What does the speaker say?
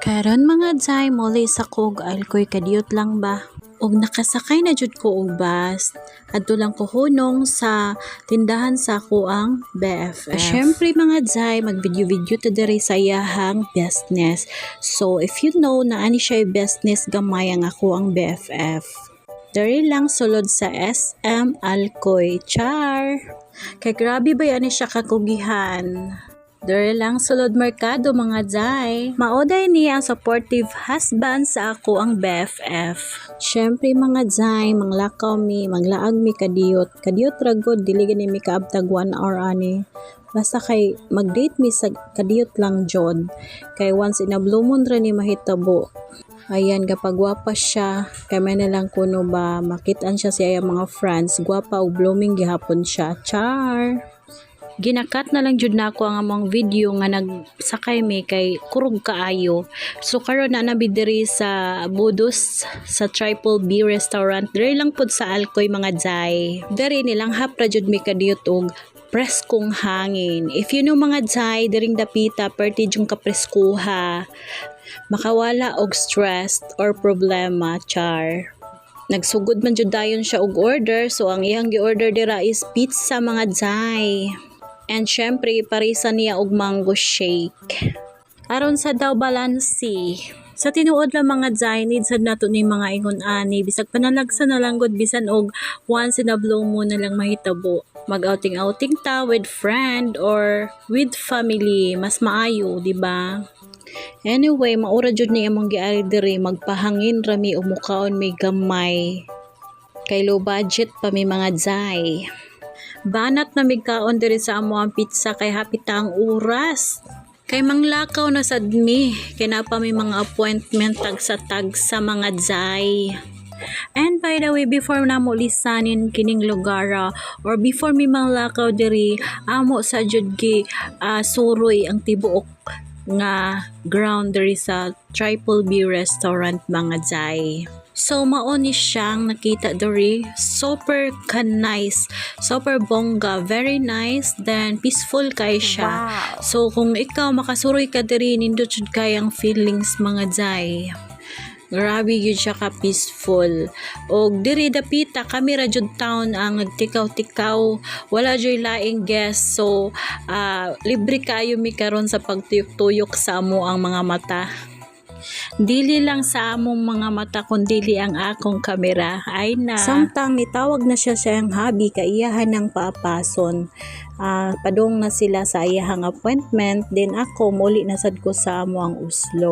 Karon mga Jay, muli sa kog alkoy kadiyot lang ba? Og nakasakay na jud ko og bus. Adto lang ko hunong sa tindahan sa ako ang BFF. Syempre mga Jay, mag-video ta diri sa iyahang business. So if you know na ani siya business gamay ang ako ang BFF. Dari lang sulod sa SM Alcoy. Char! Kay grabe ba yan siya kakugihan? Dari lang sulod merkado mga Jay. Maoday niya ang supportive husband sa ako ang BFF. Syempre mga Jay, manglakaw mi, manglaag mi kadiyot. Kadiyot ragod, dili gani mi kaabtag 1 hour ani. Basta kay mag-date mi sa kadiyot lang jod. Kay once in a blue moon ra ni mahitabo. Ayan, kapag gwapa siya, kay may nalang kuno ba, makitaan siya siya mga friends, gwapa o blooming gihapon siya. Char! Ginakat na lang jud nako ang among video nga nagsakay mi kay kurog kaayo. So karon na nabidiri sa Budos sa Triple B restaurant. Diri lang pud sa Alcoy mga Jay. Diri nilang hapra jud mi kadiyot og preskong hangin. If you know mga Jay, diring dapita perti jung kapreskuha. Makawala og stress or problema, char. Nagsugod man jud dayon siya og order, so ang iyang gi-order dira is pizza mga Jay. And syempre parisa niya og mango shake. Aron sa daw balansi. Sa tinuod lang mga Jay, need sad nato ni mga ingon ani bisag panalagsa na lang gud bisan og once in a blue moon na lang mahitabo. Mag-outing ta with friend or with family, mas maayo, di ba? Anyway, maura jud ni among giari diri magpahangin rami o mukaon may gamay. Kay low budget pa may mga Jay. Banat na migkaon diri sa amo ang pizza kay hapit ang oras. Kay manglakaw na sad mi, kay na pa may mga appointment tag sa mga Jay. And by the way, before na mo lisanin kining lugara or before mi manglakaw diri, amo sa jud gi suroy ang tibuok nga ground diri sa Triple B restaurant mga Jay. So mao ni siyang nakita diri, super nice, super bongga, very nice, then peaceful kay siya. Wow. So kung ikaw makasuroy ka diri, nindot jud kayang feelings mga Jay. Grabe yun siya ka peaceful. Og diri dapita kami ra jud town ang nagtikaw-tikaw, wala joy laing guest. So libre kayo mi karon sa pagtuyok-tuyok sa amo ang mga mata. Dili lang sa among mga mata kundili ang akong kamera. Ay na. Samtang nitawag na siya siyang habi kaiyahan ng paapason. Padong na sila sa iyahang appointment. Then ako muli nasad ko sa amo ang uslo.